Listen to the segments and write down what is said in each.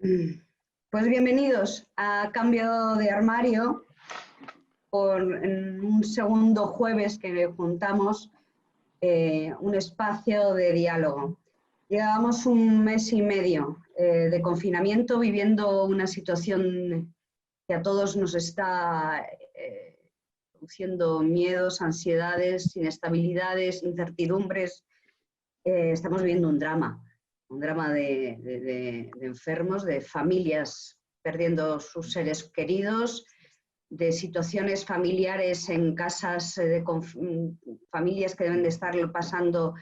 Pues bienvenidos a Cambio de Armario, en un segundo jueves que juntamos un espacio de diálogo. Llevábamos un mes y medio de confinamiento, viviendo una situación que a todos nos está produciendo miedos, ansiedades, inestabilidades, incertidumbres. Estamos viviendo un drama de enfermos, de familias perdiendo sus seres queridos, de situaciones familiares en casas, familias que deben de estarlo pasando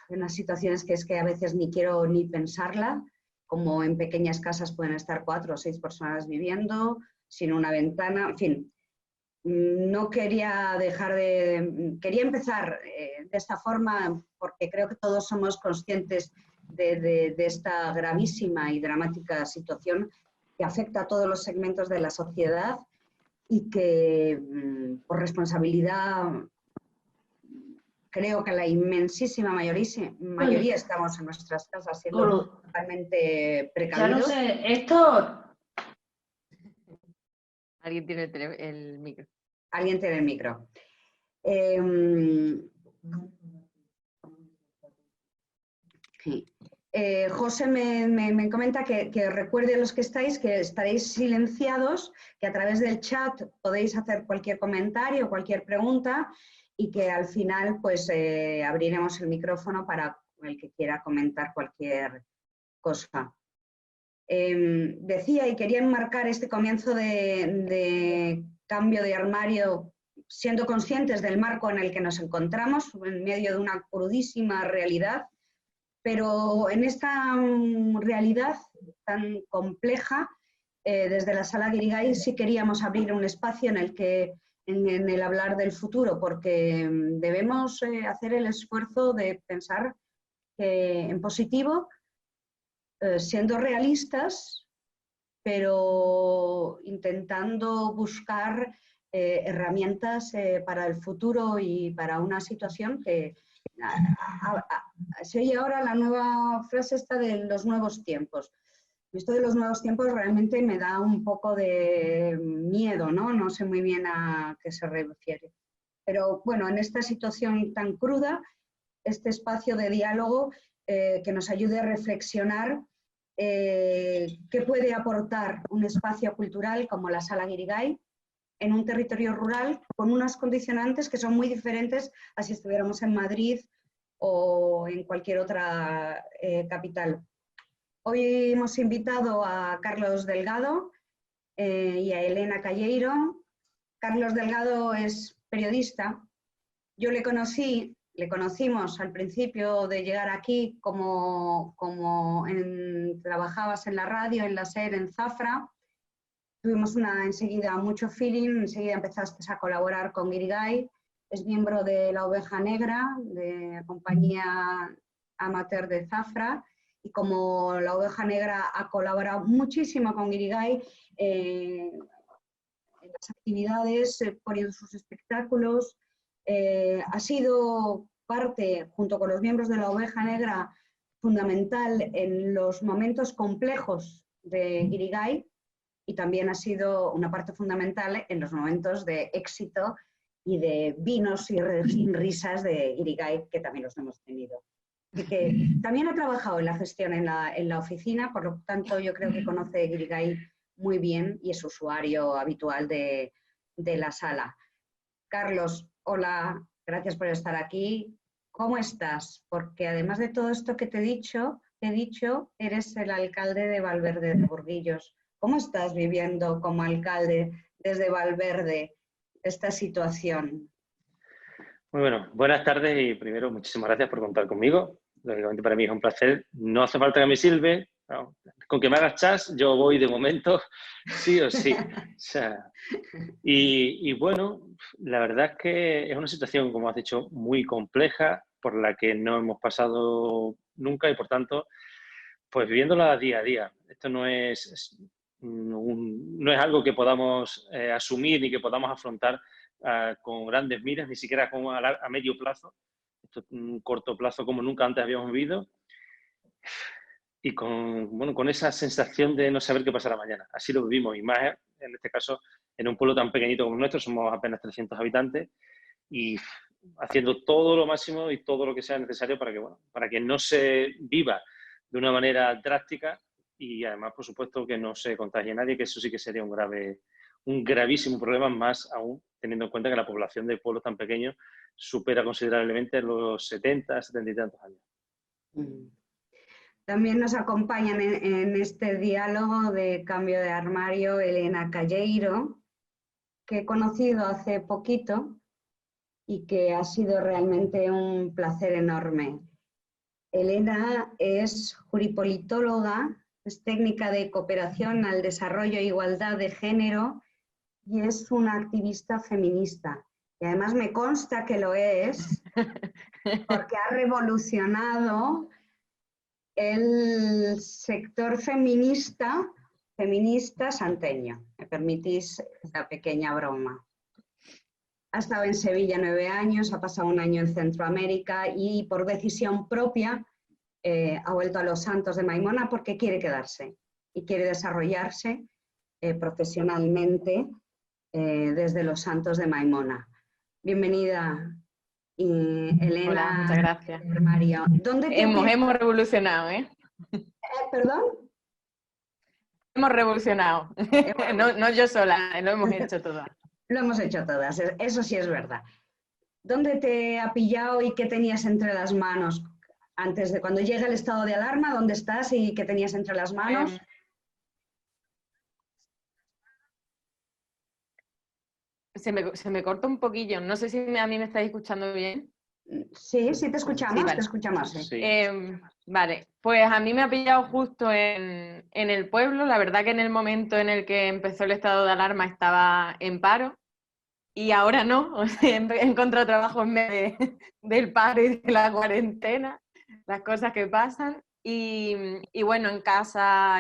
unas situaciones que es que a veces ni quiero ni pensarla, como en pequeñas casas pueden estar 4 o 6 personas viviendo, sin una ventana, en fin. No quería quería empezar de esta forma porque creo que todos somos conscientes de esta gravísima y dramática situación que afecta a todos los segmentos de la sociedad y que por responsabilidad creo que la inmensísima mayoría estamos en nuestras casas siendo totalmente precavidos. Ya no sé, esto... Alguien tiene el micro. Alguien tiene el micro. José me comenta que recuerde a los que estáis que estaréis silenciados, que a través del chat podéis hacer cualquier comentario, cualquier pregunta y que al final pues abriremos el micrófono para el que quiera comentar cualquier cosa. Decía y quería enmarcar este comienzo de cambio de armario siendo conscientes del marco en el que nos encontramos, en medio de una crudísima realidad, pero en esta realidad tan compleja, desde la Sala Guirigay sí queríamos abrir un espacio en el hablar del futuro, porque debemos hacer el esfuerzo de pensar en positivo, siendo realistas, pero intentando buscar herramientas para el futuro y para una situación que se oye ahora la nueva frase esta de los nuevos tiempos. Esto de los nuevos tiempos realmente me da un poco de miedo, ¿no? No sé muy bien a qué se refiere. Pero bueno, en esta situación tan cruda, este espacio de diálogo que nos ayude a reflexionar qué puede aportar un espacio cultural como la Sala Guirigay en un territorio rural con unas condicionantes que son muy diferentes a si estuviéramos en Madrid o en cualquier otra capital. Hoy hemos invitado a Carlos Delgado y a Elena Calleiro. Carlos Delgado es periodista. Yo le conocimos al principio de llegar aquí como trabajabas en la radio, en la SER, en Zafra. Tuvimos enseguida mucho feeling, enseguida empezaste a colaborar con Guirigay. Es miembro de La Oveja Negra, de la compañía amateur de Zafra, y como La Oveja Negra ha colaborado muchísimo con Guirigay en las actividades, poniendo sus espectáculos. Ha sido parte, junto con los miembros de La Oveja Negra, fundamental en los momentos complejos de Guirigay y también ha sido una parte fundamental en los momentos de éxito y de vinos y risas de Guirigay, que también los hemos tenido. Y que también ha trabajado en la gestión en la oficina, por lo tanto yo creo que conoce Guirigay muy bien y es usuario habitual de la sala. Carlos, hola, gracias por estar aquí. ¿Cómo estás? Porque además de todo esto que te he dicho, eres el alcalde de Valverde de Burguillos. ¿Cómo estás viviendo como alcalde desde Valverde esta situación? Muy bueno, buenas tardes y primero muchísimas gracias por contar conmigo. Lógicamente para mí es un placer. No hace falta que me silbe. No, con que me hagas chas, yo voy de momento sí o sí. O sea, y bueno, la verdad es que es una situación, como has dicho, muy compleja por la que no hemos pasado nunca y por tanto, pues viviéndola día a día. Esto no es algo que podamos asumir ni que podamos afrontar con grandes miras, ni siquiera como a medio plazo. Esto es un corto plazo como nunca antes habíamos vivido. y con esa sensación de no saber qué pasará mañana. Así lo vivimos, y más en este caso en un pueblo tan pequeñito como el nuestro, somos apenas 300 habitantes, y haciendo todo lo máximo y todo lo que sea necesario para que no se viva de una manera drástica y además, por supuesto, que no se contagie nadie, que eso sí que sería un gravísimo problema, más aún teniendo en cuenta que la población de pueblos tan pequeños supera considerablemente los 70, 70 y tantos años. También nos acompañan en este diálogo de cambio de armario Elena Calleiro, que he conocido hace poquito y que ha sido realmente un placer enorme. Elena es juripolitóloga, es técnica de cooperación al desarrollo e igualdad de género y es una activista feminista. Y además me consta que lo es porque ha revolucionado el sector feminista santeño. ¿Me permitís esta pequeña broma? Ha estado en Sevilla 9 años, ha pasado un año en Centroamérica y por decisión propia ha vuelto a Los Santos de Maimona porque quiere quedarse y quiere desarrollarse profesionalmente desde Los Santos de Maimona. Bienvenida, Elena. Hola, muchas gracias. Mario. Hemos revolucionado, ¿eh? ¿Perdón? Hemos revolucionado. No yo sola, lo hemos hecho todas. Lo hemos hecho todas, eso sí es verdad. ¿Dónde te ha pillado y qué tenías entre las manos? Antes de cuando llega el estado de alarma, ¿dónde estás y qué tenías entre las manos? Se me corta un poquillo. No sé si a mí me estáis escuchando bien. Sí, sí te escuchamos, sí, vale. Te escuchamos. Sí. Vale, pues a mí me ha pillado justo en el pueblo. La verdad que en el momento en el que empezó el estado de alarma estaba en paro y ahora no. O sea, he encontrado trabajo en medio del paro y de la cuarentena, las cosas que pasan. Y bueno, en casa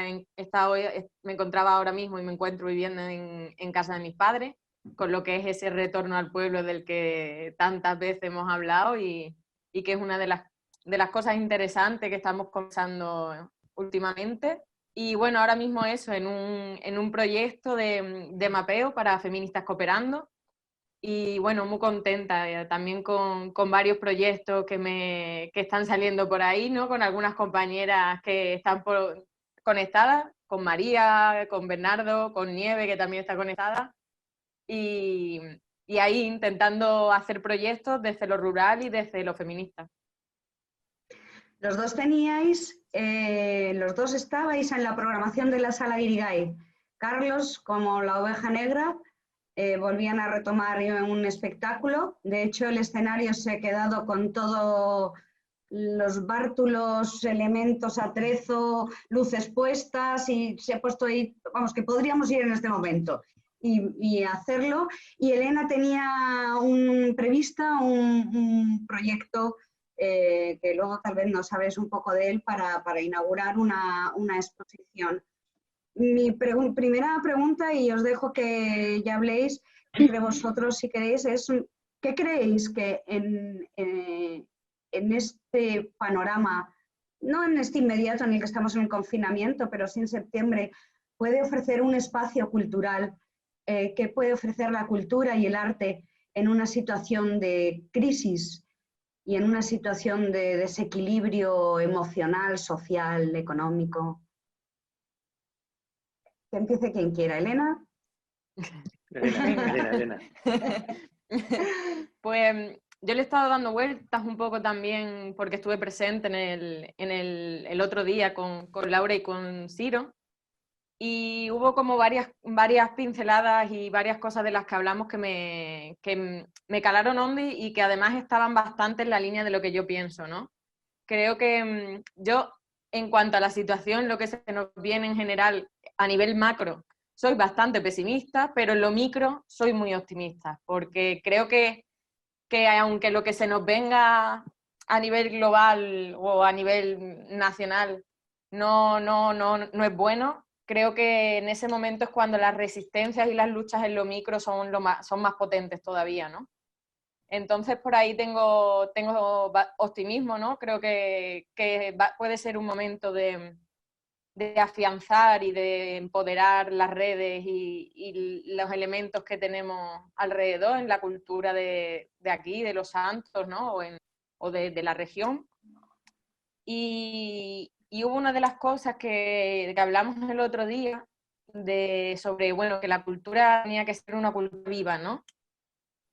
me encontraba ahora mismo y me encuentro viviendo en casa de mis padres, con lo que es ese retorno al pueblo del que tantas veces hemos hablado y que es una de las cosas interesantes que estamos conversando últimamente. Y bueno, ahora mismo eso, en un proyecto de mapeo para feministas cooperando. Y bueno, muy contenta también con varios proyectos que están saliendo por ahí, ¿no? Con algunas compañeras que están conectadas, con María, con Bernardo, con Nieve, que también está conectada. Y ahí intentando hacer proyectos desde lo rural y desde lo feminista. Los dos estabais en la programación de la Sala Guirigay. Carlos, como la oveja negra, volvían a retomar un espectáculo. De hecho, el escenario se ha quedado con todos los bártulos, elementos, atrezo, luces puestas y se ha puesto ahí, vamos, que podríamos ir en este momento y hacerlo. Y Elena tenía prevista un proyecto que luego tal vez no sabes un poco de él para inaugurar una exposición. Mi primera pregunta, y os dejo que ya habléis entre vosotros si queréis, es ¿qué creéis que en este panorama, no en este inmediato en el que estamos en el confinamiento, pero sí en septiembre, puede ofrecer un espacio cultural? ¿Qué puede ofrecer la cultura y el arte en una situación de crisis y en una situación de desequilibrio emocional, social, económico? Que empiece quien quiera. ¿Elena? Elena. Pues yo le he estado dando vueltas un poco también porque estuve presente en el otro día con Laura y con Ciro y hubo como varias pinceladas y varias cosas de las que hablamos que me calaron hondo y que además estaban bastante en la línea de lo que yo pienso, ¿no? Creo que yo, en cuanto a la situación, lo que se nos viene en general a nivel macro, soy bastante pesimista, pero en lo micro soy muy optimista, porque creo que aunque lo que se nos venga a nivel global o a nivel nacional no es bueno, creo que en ese momento es cuando las resistencias y las luchas en lo micro son más potentes todavía, ¿no? Entonces, por ahí tengo optimismo, ¿no? Creo que puede ser un momento de afianzar y de empoderar las redes y los elementos que tenemos alrededor en la cultura de aquí, de los santos, ¿no? O de la región. Y hubo una de las cosas que hablamos el otro día sobre, bueno, que la cultura tenía que ser una cultura viva, ¿no?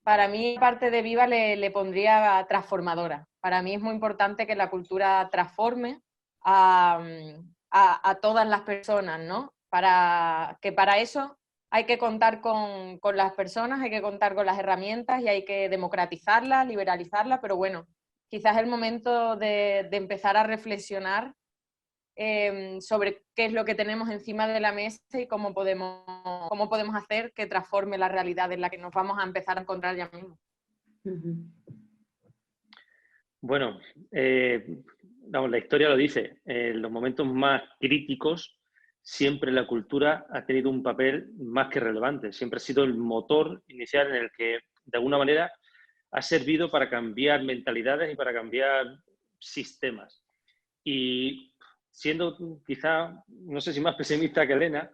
Para mí, aparte de viva, le pondría transformadora. Para mí es muy importante que la cultura transforme a todas las personas, ¿no? Para eso hay que contar con las personas, hay que contar con las herramientas y hay que democratizarlas, liberalizarlas, pero bueno, quizás es el momento de empezar a reflexionar sobre qué es lo que tenemos encima de la mesa y cómo podemos hacer que transforme la realidad en la que nos vamos a empezar a encontrar ya mismo. Bueno, vamos, la historia lo dice, en los momentos más críticos siempre la cultura ha tenido un papel más que relevante, siempre ha sido el motor inicial en el que de alguna manera ha servido para cambiar mentalidades y para cambiar sistemas. Y siendo quizá, no sé si más pesimista que Elena,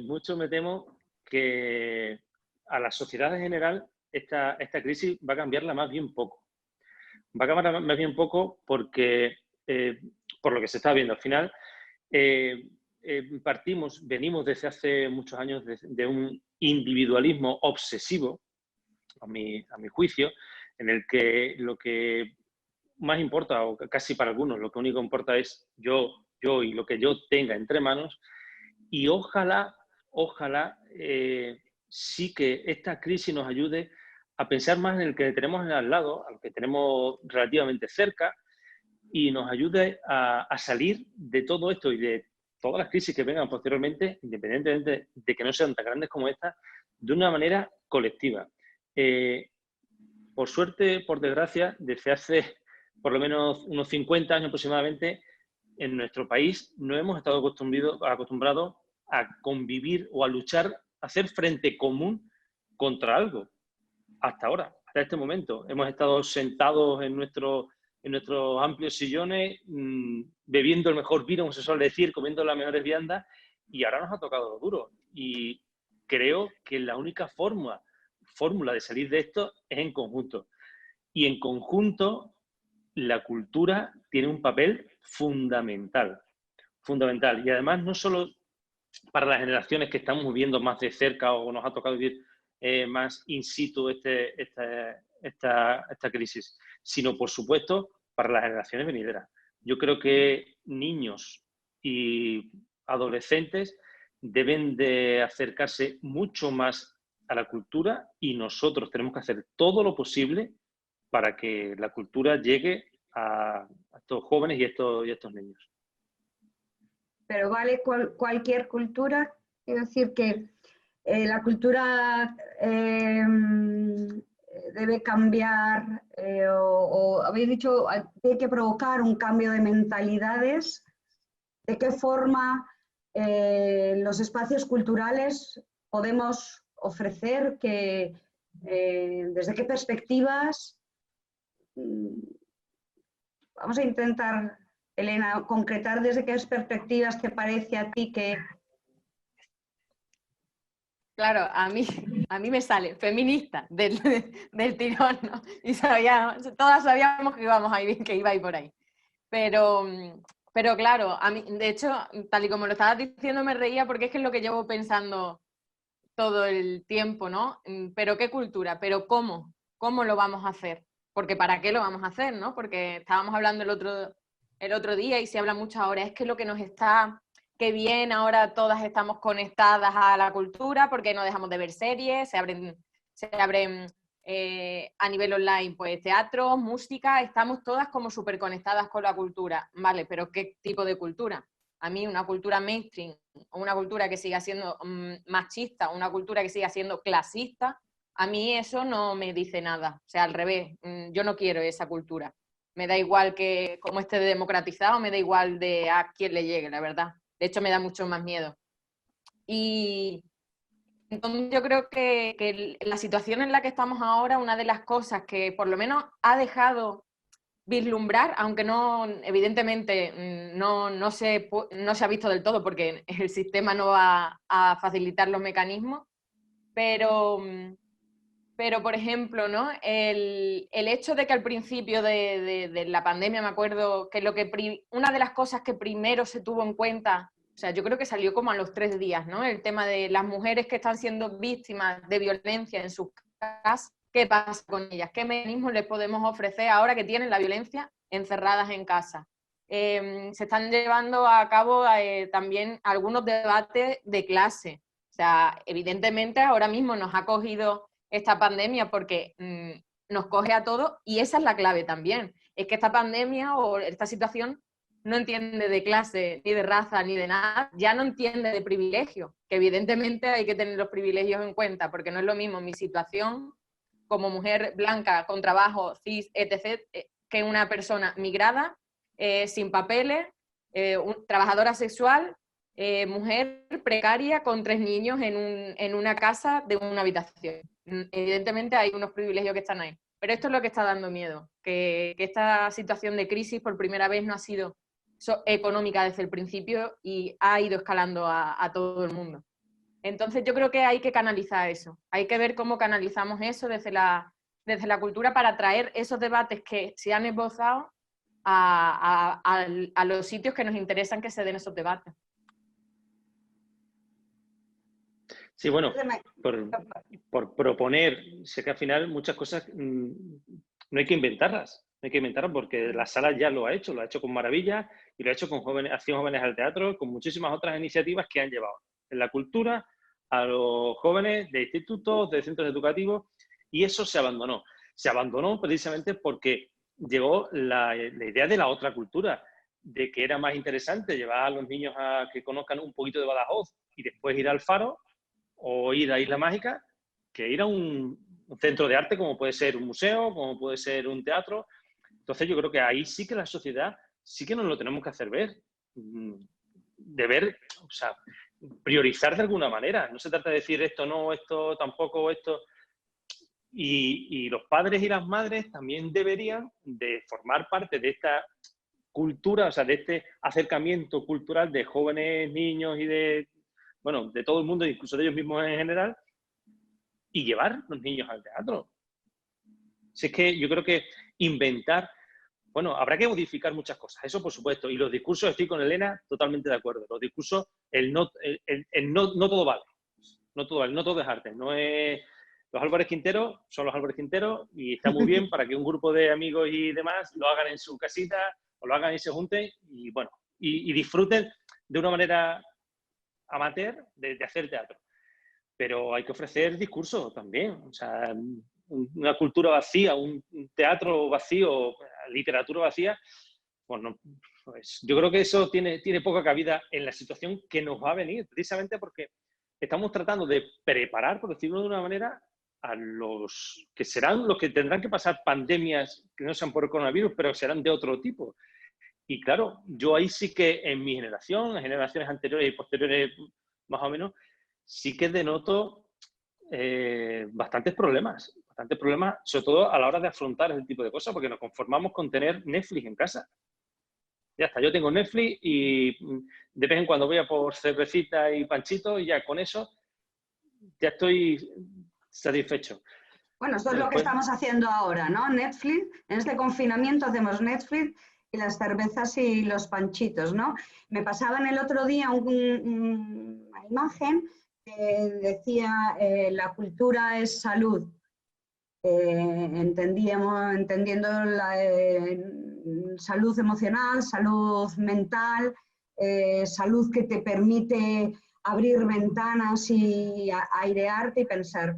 mucho me temo que a la sociedad en general esta crisis va a cambiarla más bien poco. Va a cambiarla más bien poco porque, por lo que se está viendo al final, venimos desde hace muchos años de un individualismo obsesivo, a mi juicio, en el que lo que más importa, o casi para algunos, lo que único importa es yo y lo que yo tenga entre manos. Y ojalá sí que esta crisis nos ayude a pensar más en el que tenemos al lado, al que tenemos relativamente cerca, y nos ayude a salir de todo esto y de todas las crisis que vengan posteriormente, independientemente de que no sean tan grandes como esta, de una manera colectiva. Por suerte, por desgracia, desde hace por lo menos unos 50 años aproximadamente, en nuestro país no hemos estado acostumbrados a convivir o a luchar, a hacer frente común contra algo. Hasta ahora, hasta este momento. Hemos estado sentados en nuestros amplios sillones, bebiendo el mejor vino, como se suele decir, comiendo las mejores viandas, y ahora nos ha tocado lo duro. Y creo que la única fórmula de salir de esto es en conjunto. Y en conjunto, la cultura tiene un papel fundamental. Y además, no solo para las generaciones que estamos viviendo más de cerca o nos ha tocado vivir más in situ esta crisis, sino, por supuesto, para las generaciones venideras. Yo creo que niños y adolescentes deben de acercarse mucho más a la cultura y nosotros tenemos que hacer todo lo posible para que la cultura llegue a estos jóvenes y estos niños. Pero vale cualquier cultura, quiero decir que la cultura debe cambiar, o habéis dicho, tiene que provocar un cambio de mentalidades. ¿De qué forma los espacios culturales podemos ofrecer desde qué perspectivas? Vamos a intentar, Elena, concretar desde qué perspectivas te parece a ti que... Claro, a mí me sale feminista del tirón, ¿no? Y todas sabíamos que iba a ir por ahí. Pero claro, a mí, de hecho, tal y como lo estabas diciendo, me reía porque es que es lo que llevo pensando todo el tiempo, ¿no? Pero ¿qué cultura? ¿Pero cómo? ¿Cómo lo vamos a hacer? Porque ¿para qué lo vamos a hacer, no? Porque estábamos hablando el otro día y se habla mucho ahora, es que lo que nos está... Qué bien, ahora todas estamos conectadas a la cultura porque no dejamos de ver series, se abren a nivel online, pues teatro, música, estamos todas como súper conectadas con la cultura. Vale, pero ¿qué tipo de cultura? A mí una cultura mainstream, o una cultura que siga siendo machista, una cultura que siga siendo clasista, a mí eso no me dice nada. O sea, al revés, yo no quiero esa cultura. Me da igual que cómo esté democratizado, me da igual de a quién le llegue, la verdad. De hecho, me da mucho más miedo. Y entonces yo creo que la situación en la que estamos ahora, una de las cosas que por lo menos ha dejado vislumbrar, aunque no, evidentemente no se ha visto del todo porque el sistema no va a facilitar los mecanismos, pero por ejemplo, ¿no? El hecho de que al principio de la pandemia, me acuerdo que una de las cosas que primero se tuvo en cuenta, o sea, yo creo que salió como a los 3 días, ¿no? El tema de las mujeres que están siendo víctimas de violencia en sus casas, ¿qué pasa con ellas? ¿Qué mecanismos les podemos ofrecer ahora que tienen la violencia encerradas en casa? Se están llevando a cabo también algunos debates de clase. O sea, evidentemente ahora mismo nos ha cogido esta pandemia porque nos coge a todos y esa es la clave también. Es que esta pandemia o esta situación no entiende de clase, ni de raza, ni de nada, ya no entiende de privilegio, que evidentemente hay que tener los privilegios en cuenta, porque no es lo mismo mi situación como mujer blanca con trabajo, cis, etc., que una persona migrada, sin papeles, trabajadora sexual, mujer precaria con 3 niños en una casa de una habitación. Evidentemente hay unos privilegios que están ahí, pero esto es lo que está dando miedo, que esta situación de crisis por primera vez no ha sido económica desde el principio y ha ido escalando a todo el mundo. Entonces yo creo que hay que canalizar eso, hay que ver cómo canalizamos eso desde la cultura para traer esos debates que se han esbozado a los sitios que nos interesan que se den esos debates. Sí, bueno, por proponer, sé que al final muchas cosas no hay que inventarlas, no hay que inventarlas porque la sala ya lo ha hecho con maravilla y lo ha hecho con Acción Jóvenes al Teatro, con muchísimas otras iniciativas que han llevado en la cultura a los jóvenes de institutos, de centros educativos, y eso se abandonó. Se abandonó precisamente porque llegó la idea de la otra cultura, de que era más interesante llevar a los niños a que conozcan un poquito de Badajoz y después ir al Faro o ir a Isla Mágica, que ir a un centro de arte como puede ser un museo, como puede ser un teatro. Entonces yo creo que ahí sí que la sociedad sí que nos lo tenemos que hacer ver, de ver, o sea, priorizar de alguna manera. No se trata de decir esto no, esto tampoco, esto. Y los padres y las madres también deberían de formar parte de esta cultura, o sea, de este acercamiento cultural de jóvenes, niños y de todo el mundo, incluso de ellos mismos en general, y llevar los niños al teatro. Si es que yo creo que inventar, bueno, habrá que modificar muchas cosas, eso por supuesto, y los discursos, estoy con Elena totalmente de acuerdo, los discursos, no todo vale, no todo es arte, no es... Los Álvarez Quintero son los Álvarez Quintero y está muy bien para que un grupo de amigos y demás lo hagan en su casita o lo hagan y se junten y bueno, y disfruten de una manera amateur de hacer teatro. Pero hay que ofrecer discursos también, o sea, una cultura vacía, un teatro vacío, literatura vacía, bueno, pues yo creo que eso tiene poca cabida en la situación que nos va a venir, precisamente porque estamos tratando de preparar, por decirlo de una manera, a los que serán los que tendrán que pasar pandemias que no sean por el coronavirus, pero serán de otro tipo. Y claro, yo ahí sí que en mi generación, en generaciones anteriores y posteriores más o menos, sí que denoto bastantes problemas, sobre todo a la hora de afrontar ese tipo de cosas, porque nos conformamos con tener Netflix en casa. Ya está, yo tengo Netflix y de vez en cuando voy a por cervecita y panchito y ya con eso ya estoy satisfecho. Bueno, esto es lo que estamos haciendo ahora, ¿no? Netflix, en este confinamiento hacemos Netflix y las cervezas y los panchitos, ¿no? Me pasaban el otro día una imagen que decía la cultura es salud. Entendiendo la salud emocional, salud mental, salud que te permite abrir ventanas y airearte y pensar.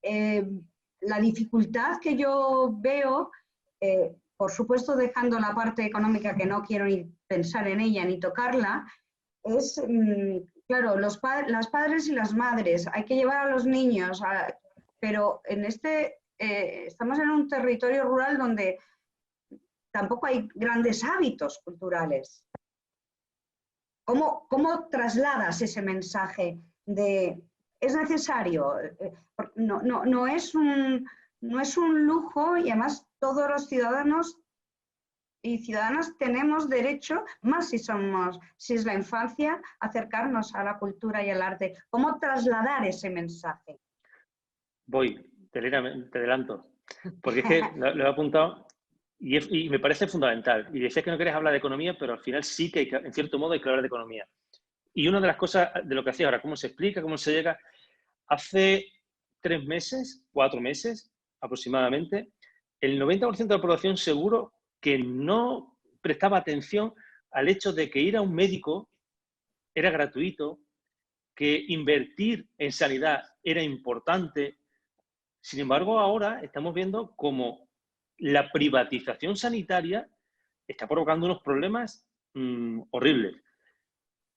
La dificultad que yo veo, por supuesto dejando la parte económica que no quiero ni pensar en ella ni tocarla, es, claro, las padres y las madres, hay que llevar a los niños, pero en estamos en un territorio rural donde tampoco hay grandes hábitos culturales. ¿Cómo trasladas ese mensaje de es necesario? No es un lujo y además todos los ciudadanos y ciudadanos tenemos derecho, más si es la infancia, a acercarnos a la cultura y al arte. ¿Cómo trasladar ese mensaje? Te adelanto, porque es que lo he apuntado y me parece fundamental. Y decías que no querías hablar de economía, pero al final sí que, en cierto modo, hay que hablar de economía. Y una de las cosas de lo que hacía ahora, cómo se explica, cómo se llega, hace 3 meses, 4 meses aproximadamente, el 90% de la población seguro que no prestaba atención al hecho de que ir a un médico era gratuito, que invertir en sanidad era importante. Sin embargo, ahora estamos viendo cómo la privatización sanitaria está provocando unos problemas horribles.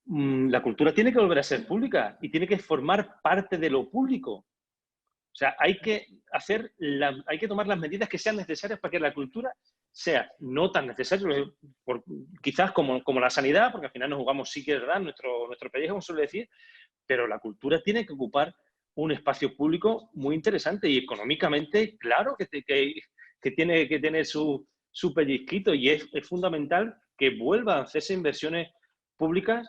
La cultura tiene que volver a ser pública y tiene que formar parte de lo público. O sea, hay que tomar las medidas que sean necesarias para que la cultura sea no tan necesaria, quizás como la sanidad, porque al final nos jugamos sí que es verdad nuestro pellejo, como suele decir, pero la cultura tiene que ocupar un espacio público muy interesante y económicamente, claro que tiene que tener su pellizquito y es fundamental que vuelvan a hacerse inversiones públicas,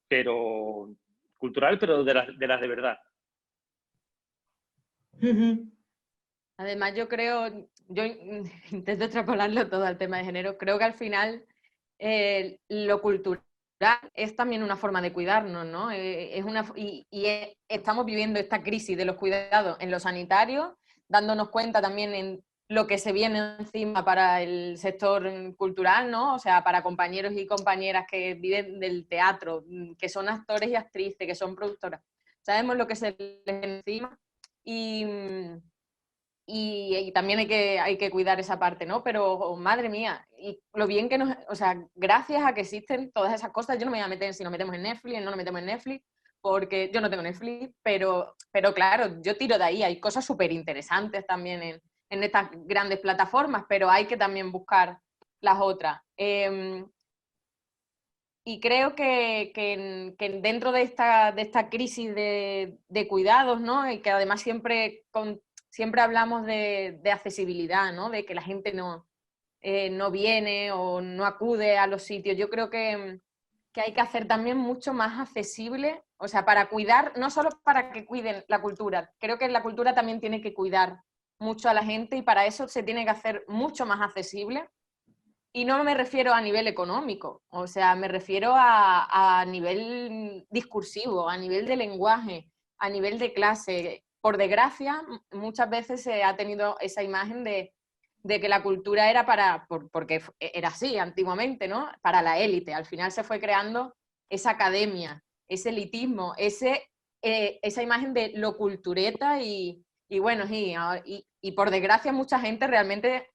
pero cultural, pero de las de verdad. Además, yo intento extrapolarlo todo al tema de género, creo que al final lo cultural es también una forma de cuidarnos, ¿no? Estamos viviendo esta crisis de los cuidados en lo sanitario, dándonos cuenta también en lo que se viene encima para el sector cultural, ¿no? O sea, para compañeros y compañeras que viven del teatro, que son actores y actrices, que son productoras. Sabemos lo que se les viene encima y también hay que cuidar esa parte, ¿no? Pero, oh, madre mía, y lo bien que o sea, gracias a que existen todas esas cosas, yo no me voy a meter si nos metemos en Netflix, no nos metemos en Netflix, porque yo no tengo Netflix, pero claro, yo tiro de ahí, hay cosas súper interesantes también en estas grandes plataformas, pero hay que también buscar las otras. Y creo que dentro de esta crisis de cuidados, ¿no? Y que además siempre hablamos de accesibilidad, ¿no? De que la gente no viene o no acude a los sitios. Yo creo que hay que hacer también mucho más accesible, o sea, para cuidar, no solo para que cuiden la cultura, creo que la cultura también tiene que cuidar mucho a la gente y para eso se tiene que hacer mucho más accesible. Y no me refiero a nivel económico, o sea, me refiero a nivel discursivo, a nivel de lenguaje, a nivel de clase. Por desgracia, muchas veces se ha tenido esa imagen de que la cultura era porque era así antiguamente, ¿no? Para la élite. Al final se fue creando esa academia, ese elitismo, esa imagen de lo cultureta y bueno, y por desgracia mucha gente realmente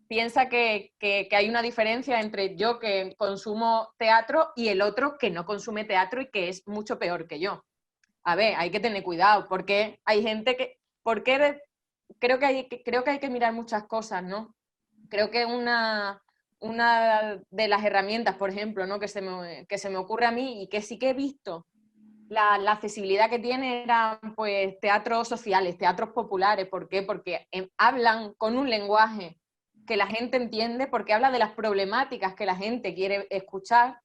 piensa que hay una diferencia entre yo que consumo teatro y el otro que no consume teatro y que es mucho peor que yo. A ver, hay que tener cuidado, porque hay gente creo que hay que mirar muchas cosas, ¿no? Creo que una de las herramientas, por ejemplo, ¿no? que se me ocurre a mí y que sí que he visto la accesibilidad que tiene eran pues teatros sociales, teatros populares. ¿Por qué? Porque hablan con un lenguaje que la gente entiende, porque habla de las problemáticas que la gente quiere escuchar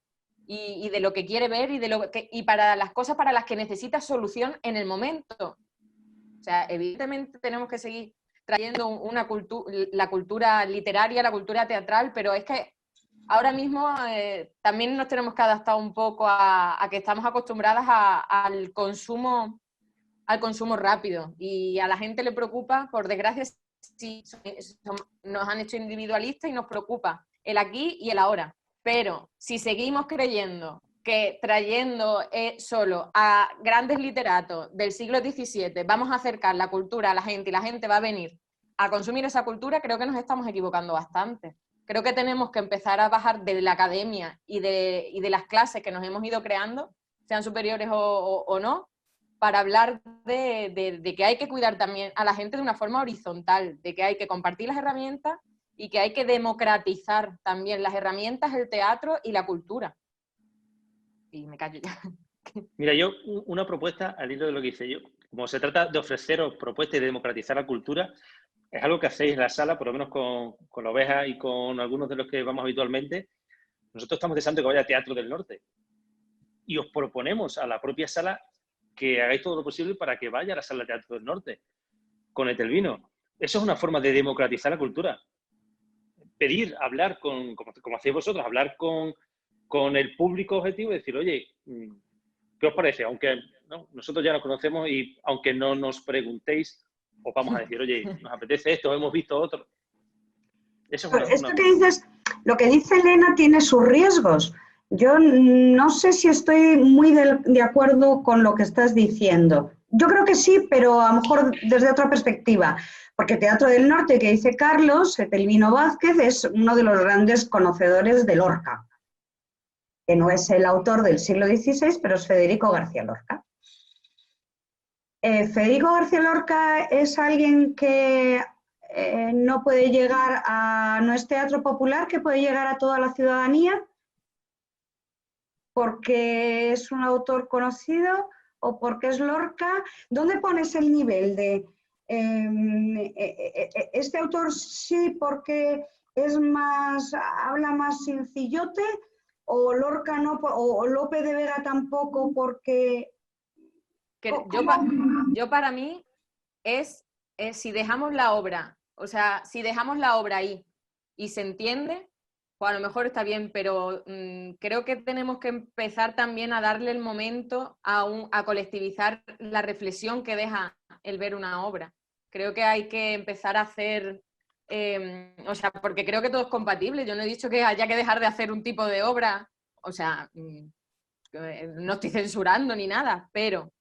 y de lo que quiere ver y para las cosas para las que necesita solución en el momento. O sea, evidentemente tenemos que seguir trayendo la cultura literaria, la cultura teatral, pero es que ahora mismo también nos tenemos que adaptar un poco a que estamos acostumbradas al consumo rápido y a la gente le preocupa, por desgracia, sí, nos han hecho individualistas y nos preocupa el aquí y el ahora. Pero si seguimos creyendo que trayendo solo a grandes literatos del siglo XVII vamos a acercar la cultura a la gente y la gente va a venir a consumir esa cultura, creo que nos estamos equivocando bastante. Creo que tenemos que empezar a bajar de la academia y de las clases que nos hemos ido creando, sean superiores o no, para hablar de que hay que cuidar también a la gente de una forma horizontal, de que hay que compartir las herramientas y que hay que democratizar también las herramientas, el teatro y la cultura. Y me callo ya. Mira, yo una propuesta al hilo de lo que hice yo, como se trata de ofreceros propuestas y de democratizar la cultura, es algo que hacéis en la sala, por lo menos con la oveja y con algunos de los que vamos habitualmente. Nosotros estamos deseando que vaya a Teatro del Norte. Y os proponemos a la propia sala que hagáis todo lo posible para que vaya a la sala de Teatro del Norte con Etelvino. Eso es una forma de democratizar la cultura. Pedir, hablar como hacéis vosotros, hablar con el público objetivo y decir, oye, ¿qué os parece? Aunque ¿no? Nosotros ya nos conocemos y aunque no nos preguntéis, os vamos a decir, oye, nos apetece esto, hemos visto otro. Eso es Esto que dices, lo que dice Elena tiene sus riesgos. Yo no sé si estoy muy de acuerdo con lo que estás diciendo. Yo creo que sí, pero a lo mejor desde otra perspectiva. Porque Teatro del Norte, que dice Carlos, Etelvino Vázquez, es uno de los grandes conocedores de Lorca, que no es el autor del siglo XVI, pero es Federico García Lorca. Federico García Lorca es alguien que no puede llegar no es teatro popular, que puede llegar a toda la ciudadanía, porque es un autor conocido o porque es Lorca. ¿Dónde pones el nivel de este autor sí porque es más, habla más sencillote, o Lorca no, o Lope de Vega tampoco porque... Yo para mí es si dejamos la obra, o sea, si dejamos la obra ahí y se entiende, pues a lo mejor está bien, pero creo que tenemos que empezar también a darle el momento a colectivizar la reflexión que deja el ver una obra. Creo que hay que empezar a hacer, o sea, porque creo que todo es compatible. Yo no he dicho que haya que dejar de hacer un tipo de obra, o sea, no estoy censurando ni nada, pero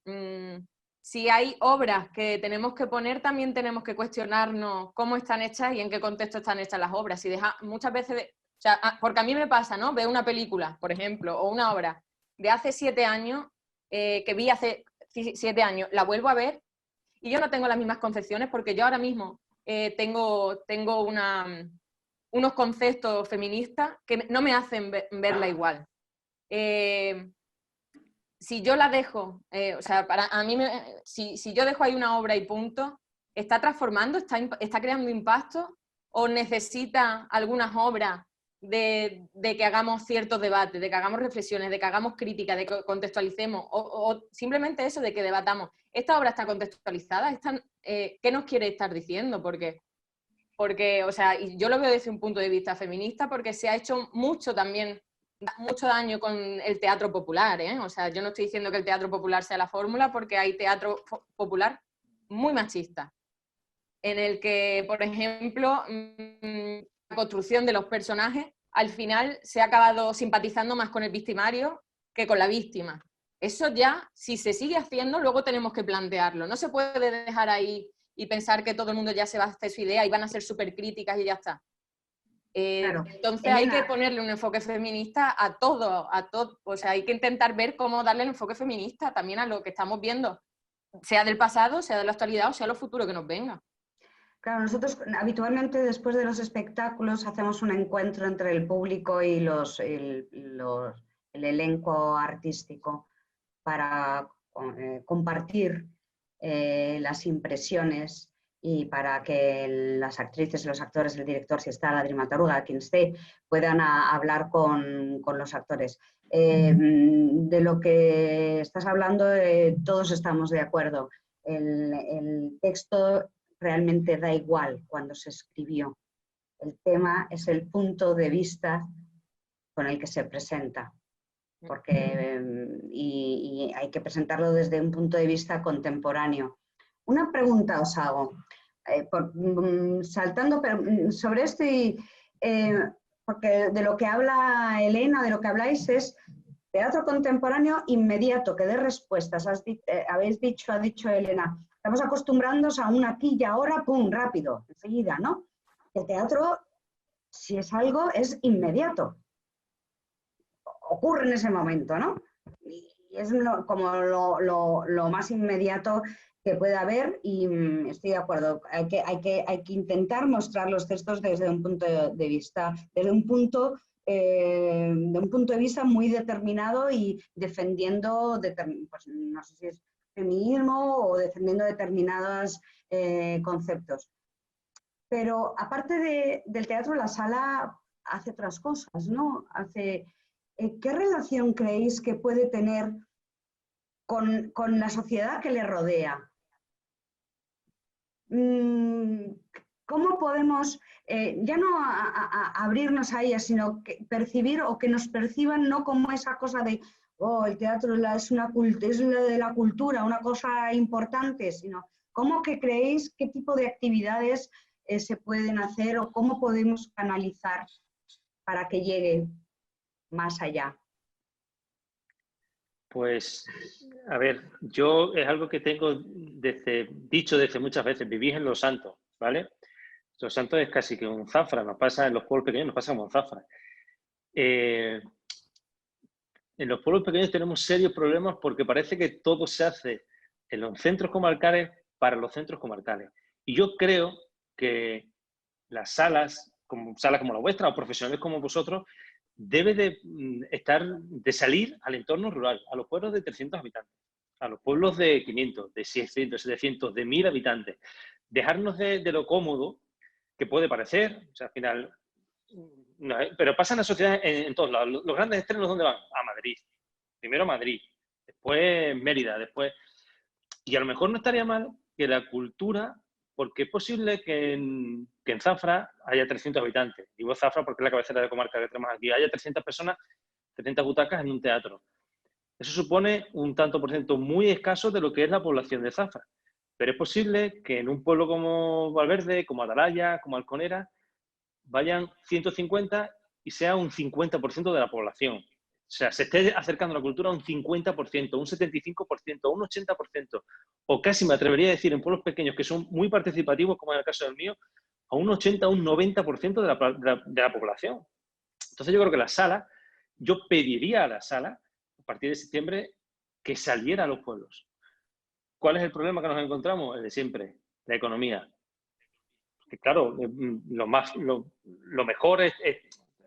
si hay obras que tenemos que poner, también tenemos que cuestionarnos cómo están hechas y en qué contexto están hechas las obras. Si muchas veces, o sea, porque a mí me pasa, ¿no? Veo una película, por ejemplo, o una obra de hace 7 años, que vi hace 7 años, la vuelvo a ver y yo no tengo las mismas concepciones porque yo ahora mismo tengo unos conceptos feministas que no me hacen verla igual. Si yo la dejo, o sea, a mí si yo dejo ahí una obra y punto, ¿está transformando, está creando impacto o necesita algunas obras de que hagamos ciertos debates, de que hagamos reflexiones, de que hagamos críticas, de que contextualicemos o simplemente eso de que debatamos? ¿Esta obra está contextualizada? ¿Qué nos quiere estar diciendo? Porque, o sea, y yo lo veo desde un punto de vista feminista porque se ha hecho mucho daño con el teatro popular, ¿eh? O sea, yo no estoy diciendo que el teatro popular sea la fórmula porque hay teatro popular muy machista, en el que, por ejemplo, la construcción de los personajes al final se ha acabado simpatizando más con el victimario que con la víctima. Eso ya, si se sigue haciendo, luego tenemos que plantearlo. No se puede dejar ahí y pensar que todo el mundo ya se va a hacer su idea y van a ser súper críticas y ya está. Claro. Entonces Elena, hay que ponerle un enfoque feminista a todo, o sea, hay que intentar ver cómo darle el enfoque feminista también a lo que estamos viendo, sea del pasado, sea de la actualidad o sea lo futuro que nos venga. Claro, nosotros habitualmente después de los espectáculos hacemos un encuentro entre el público y el elenco artístico para compartir las impresiones y para que las actrices, los actores, el director, si está la dramaturga, quien esté, puedan hablar con los actores. De lo que estás hablando, todos estamos de acuerdo. El texto realmente da igual cuando se escribió. El tema es el punto de vista con el que se presenta, porque y hay que presentarlo desde un punto de vista contemporáneo. Una pregunta os hago, saltando sobre esto porque de lo que habla Elena, de lo que habláis es teatro contemporáneo inmediato, que dé respuestas. Ha dicho Elena, estamos acostumbrándonos a un aquí y ahora, pum, rápido, enseguida, ¿no? El teatro, si es algo, es inmediato. Ocurre en ese momento, ¿no? Y es como lo más inmediato que puede haber y estoy de acuerdo. Hay que intentar mostrar los textos desde un punto de vista, desde un punto de vista muy determinado y defendiendo, pues, no sé si es feminismo o defendiendo determinados conceptos. Pero aparte del teatro, la sala hace otras cosas, ¿no? ¿Qué relación creéis que puede tener con la sociedad que le rodea? ¿Cómo podemos, ya no abrirnos a ella, sino percibir o que nos perciban no como esa cosa de, oh, el teatro es lo de la cultura, una cosa importante, sino cómo que creéis qué tipo de actividades se pueden hacer o cómo podemos canalizar para que llegue más allá? Pues, a ver, yo es algo que tengo dicho desde muchas veces, vivís en Los Santos, ¿vale? Los Santos es casi que un zafra, nos pasa en los pueblos pequeños, nos pasa como un zafra. En los pueblos pequeños tenemos serios problemas porque parece que todo se hace en los centros comarcales para los centros comarcales. Y yo creo que las salas como la vuestra o profesionales como vosotros, debe de salir al entorno rural, a los pueblos de 300 habitantes, a los pueblos de 500, de 600, 700, de 1000 habitantes. Dejarnos de lo cómodo que puede parecer, o sea, al final, no, pero pasa en la sociedad en todos lados. Los grandes estrenos, ¿dónde van? A Madrid. Primero Madrid, después Mérida, después... Y a lo mejor no estaría mal que la cultura, porque es posible que en Zafra haya 300 habitantes. Digo Zafra porque es la cabecera de comarca que tenemos aquí. Haya 300 personas, 300 butacas en un teatro. Eso supone un tanto por ciento muy escaso de lo que es la población de Zafra. Pero es posible que en un pueblo como Valverde, como Atalaya, como Alconera, vayan 150 y sea un 50% de la población. O sea, se esté acercando la cultura a un 50%, un 75%, un 80%, o casi me atrevería a decir en pueblos pequeños que son muy participativos, como en el caso del mío, a un 80, un 90% de la población. Entonces yo creo que la sala, yo pediría a la sala, a partir de septiembre, que saliera a los pueblos. ¿Cuál es el problema que nos encontramos? El de siempre, la economía. Que claro, lo mejor es,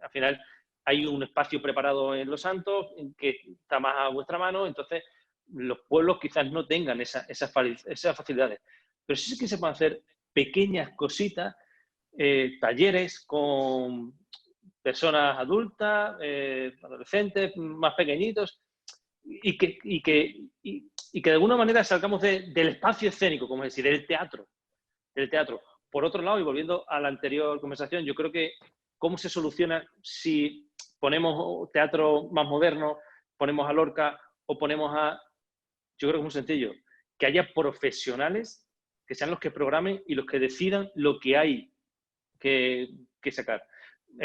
al final, hay un espacio preparado en Los Santos que está más a vuestra mano, entonces los pueblos quizás no tengan esas facilidades. Pero sí que se pueden hacer pequeñas cositas, talleres con personas adultas, adolescentes, más pequeñitos, y que de alguna manera salgamos del espacio escénico, como es decir, del teatro. Por otro lado, y volviendo a la anterior conversación, yo creo que cómo se soluciona si ponemos teatro más moderno, ponemos a Lorca o ponemos a... Yo creo que es muy sencillo, que haya profesionales que sean los que programen y los que decidan lo que hay que sacar. Yo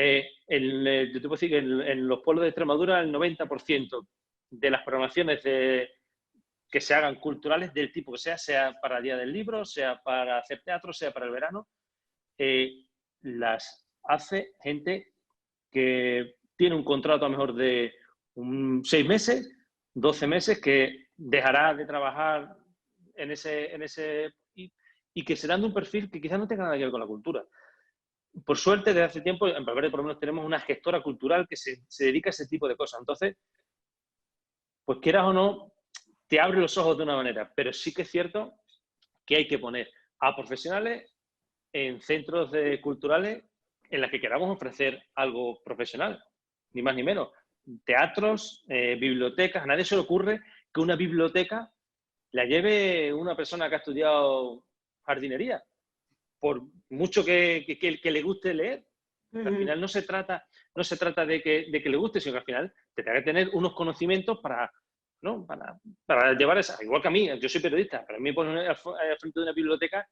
te puedo decir que en los pueblos de Extremadura el 90% de las programaciones que se hagan culturales del tipo que sea para el Día del Libro, sea para hacer teatro, sea para el verano, las hace gente que tiene un contrato a lo mejor de 6 meses, 12 meses, que dejará de trabajar en ese y que serán de un perfil que quizás no tenga nada que ver con la cultura. Por suerte, desde hace tiempo, en Valverde por lo menos tenemos una gestora cultural que se dedica a ese tipo de cosas. Entonces, pues quieras o no, te abre los ojos de una manera, pero sí que es cierto que hay que poner a profesionales en centros culturales en los que queramos ofrecer algo profesional, ni más ni menos. Teatros, bibliotecas, a nadie se le ocurre que una biblioteca la lleve una persona que ha estudiado jardinería, por mucho que le guste leer. Al final no se trata de que le guste, sino que al final te tenga que tener unos conocimientos para llevar esa. Igual que a mí, yo soy periodista, pero a mí me ponen al frente de una biblioteca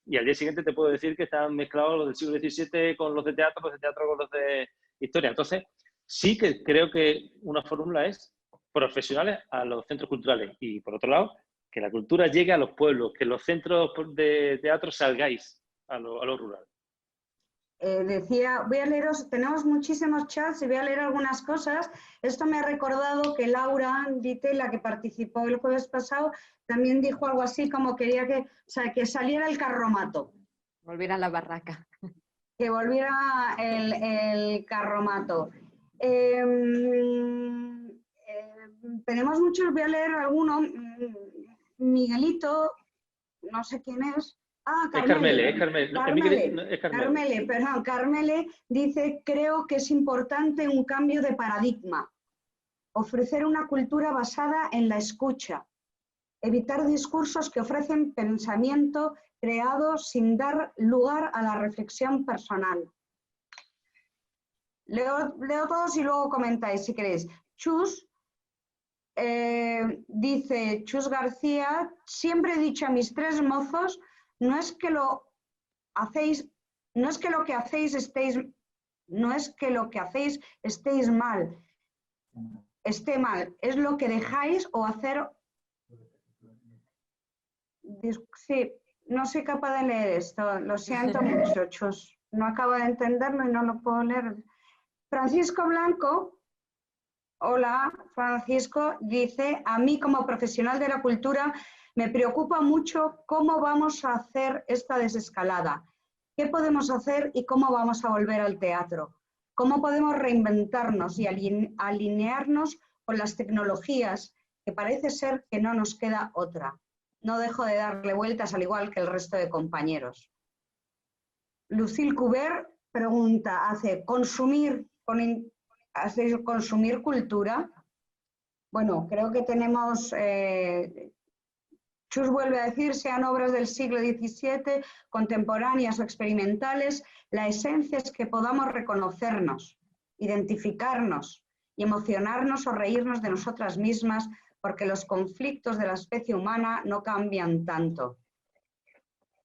y al día siguiente te puedo decir que están mezclados los del siglo XVII con los de teatro con los de historia. Entonces, sí que creo que una fórmula es profesionales a los centros culturales y, por otro lado, que la cultura llegue a los pueblos, que los centros de teatro salgáis a lo rural. Decía, voy a leeros, tenemos muchísimos chats y voy a leer algunas cosas. Esto me ha recordado que Laura Vitela, que participó el jueves pasado, también dijo algo así como quería que saliera el carromato. Volviera a la barraca. Que volviera el carromato. Tenemos muchos, voy a leer alguno. Miguelito, no sé quién es, Ah, Es Carmele, es Carmele. Carmele. No, en mi Carmele, es Carmele. Carmele, perdón, Carmele dice, creo que es importante un cambio de paradigma, ofrecer una cultura basada en la escucha, evitar discursos que ofrecen pensamiento creado sin dar lugar a la reflexión personal. Leo todos y luego comentáis si queréis. Chus dice, Chus García, siempre he dicho a mis 3 mozos, no es que lo hacéis, no es que lo que hacéis estéis, no es que lo que hacéis estéis mal, esté mal, es lo que dejáis o hacer. Sí, no soy capaz de leer esto, lo siento mucho, Chus, no acabo de entenderlo y no lo puedo leer. Francisco Blanco, hola Francisco, dice, a mí como profesional de la cultura me preocupa mucho cómo vamos a hacer esta desescalada, qué podemos hacer y cómo vamos a volver al teatro, cómo podemos reinventarnos y alinearnos con las tecnologías, que parece ser que no nos queda otra. No dejo de darle vueltas al igual que el resto de compañeros. Lucille Cubert pregunta, ¿hacéis consumir cultura? Bueno, creo que tenemos, Chus vuelve a decir, sean obras del siglo XVII, contemporáneas o experimentales, la esencia es que podamos reconocernos, identificarnos y emocionarnos o reírnos de nosotras mismas, porque los conflictos de la especie humana no cambian tanto.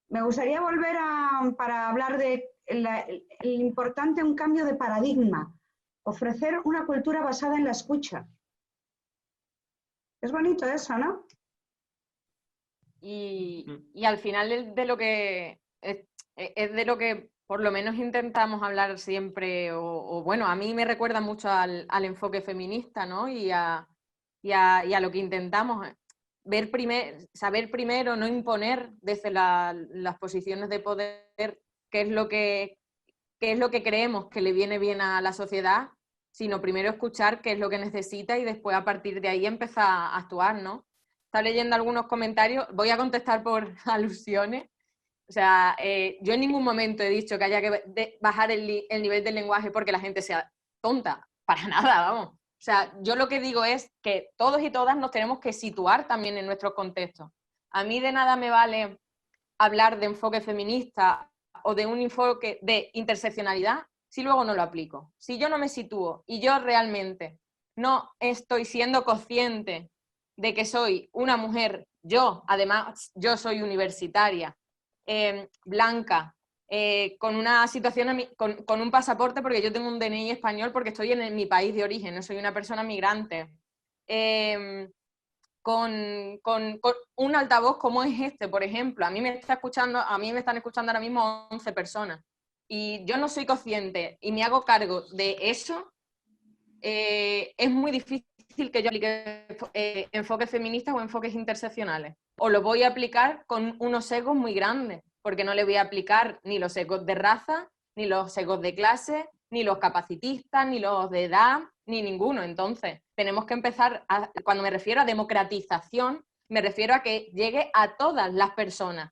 Me gustaría volver para hablar de el importante un cambio de paradigma, ofrecer una cultura basada en la escucha. Es bonito eso, ¿no? Y al final es de lo que por lo menos intentamos hablar siempre, o bueno, a mí me recuerda mucho al enfoque feminista, ¿no? Y a lo que intentamos saber primero, no imponer desde las posiciones de poder qué es lo que creemos que le viene bien a la sociedad, sino primero escuchar qué es lo que necesita y después a partir de ahí empezar a actuar, ¿no? Está leyendo algunos comentarios, voy a contestar por alusiones. O sea, yo en ningún momento he dicho que haya que bajar el nivel del lenguaje porque la gente sea tonta, para nada, vamos. O sea, yo lo que digo es que todos y todas nos tenemos que situar también en nuestros contextos. A mí de nada me vale hablar de enfoque feminista o de un enfoque de interseccionalidad si luego no lo aplico. Si yo no me sitúo y yo realmente no estoy siendo consciente de que soy una mujer, además, yo soy universitaria, blanca, con una situación, con un pasaporte porque yo tengo un DNI español porque estoy en mi país de origen, no soy una persona migrante, con un altavoz como es este, por ejemplo. A mí me están escuchando ahora mismo 11 personas y yo no soy consciente y me hago cargo de eso. Es muy difícil que yo aplique enfoques feministas o enfoques interseccionales. O lo voy a aplicar con unos sesgos muy grandes, porque no le voy a aplicar ni los sesgos de raza, ni los sesgos de clase, ni los capacitistas, ni los de edad, ni ninguno. Entonces, tenemos que empezar, cuando me refiero a democratización, me refiero a que llegue a todas las personas,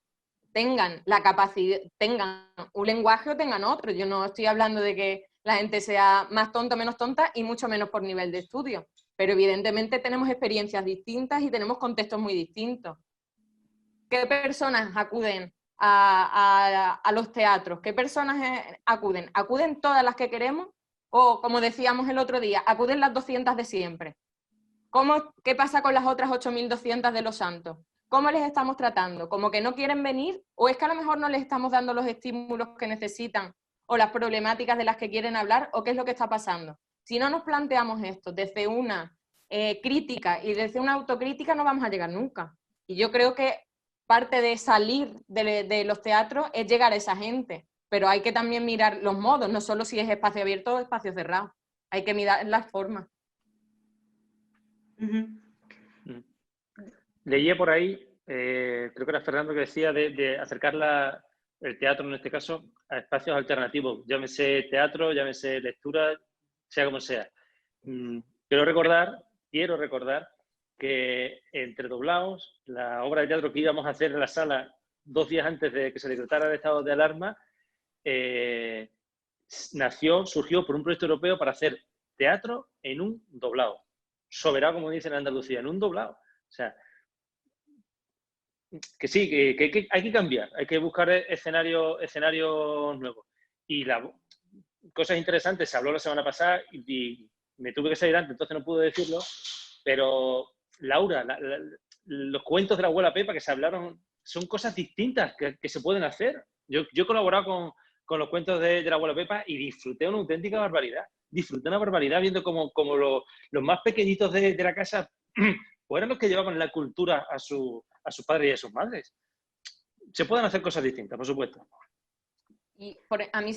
tengan la capacidad, tengan un lenguaje o tengan otro. Yo no estoy hablando de que la gente sea más tonta o menos tonta y mucho menos por nivel de estudio, pero evidentemente tenemos experiencias distintas y tenemos contextos muy distintos. ¿Qué personas acuden a los teatros? ¿Qué personas acuden? ¿Acuden todas las que queremos? O, como decíamos el otro día, acuden las 200 de siempre. ¿Qué pasa con las otras 8.200 de los santos? ¿Cómo les estamos tratando? ¿Como que no quieren venir? ¿O es que a lo mejor no les estamos dando los estímulos que necesitan o las problemáticas de las que quieren hablar? ¿O qué es lo que está pasando? Si no nos planteamos esto desde una crítica y desde una autocrítica, no vamos a llegar nunca. Y yo creo que parte de salir de los teatros es llegar a esa gente. Pero hay que también mirar los modos, no solo si es espacio abierto o espacio cerrado. Hay que mirar las formas. Leía por ahí, creo que era Fernando que decía de acercar el teatro, en este caso, a espacios alternativos, llámese teatro, llámese lectura, sea como sea. Quiero recordar que entre doblados, la obra de teatro que íbamos a hacer en la sala 2 días antes de que se decretara el estado de alarma, surgió por un proyecto europeo para hacer teatro en un doblado. Soberano, como dicen en Andalucía, en un doblado. O sea, que sí, que hay que cambiar, hay que buscar escenarios nuevos. Y cosas interesantes, se habló la semana pasada y me tuve que salir antes, entonces no pude decirlo, pero Laura, los cuentos de la abuela Pepa que se hablaron son cosas distintas que se pueden hacer. Yo he colaborado con los cuentos de la abuela Pepa y disfruté una auténtica barbaridad. Disfruté una barbaridad viendo como los más pequeñitos de la casa pues eran los que llevaban la cultura a sus padres y a sus madres. Se pueden hacer cosas distintas, por supuesto. Y a mí,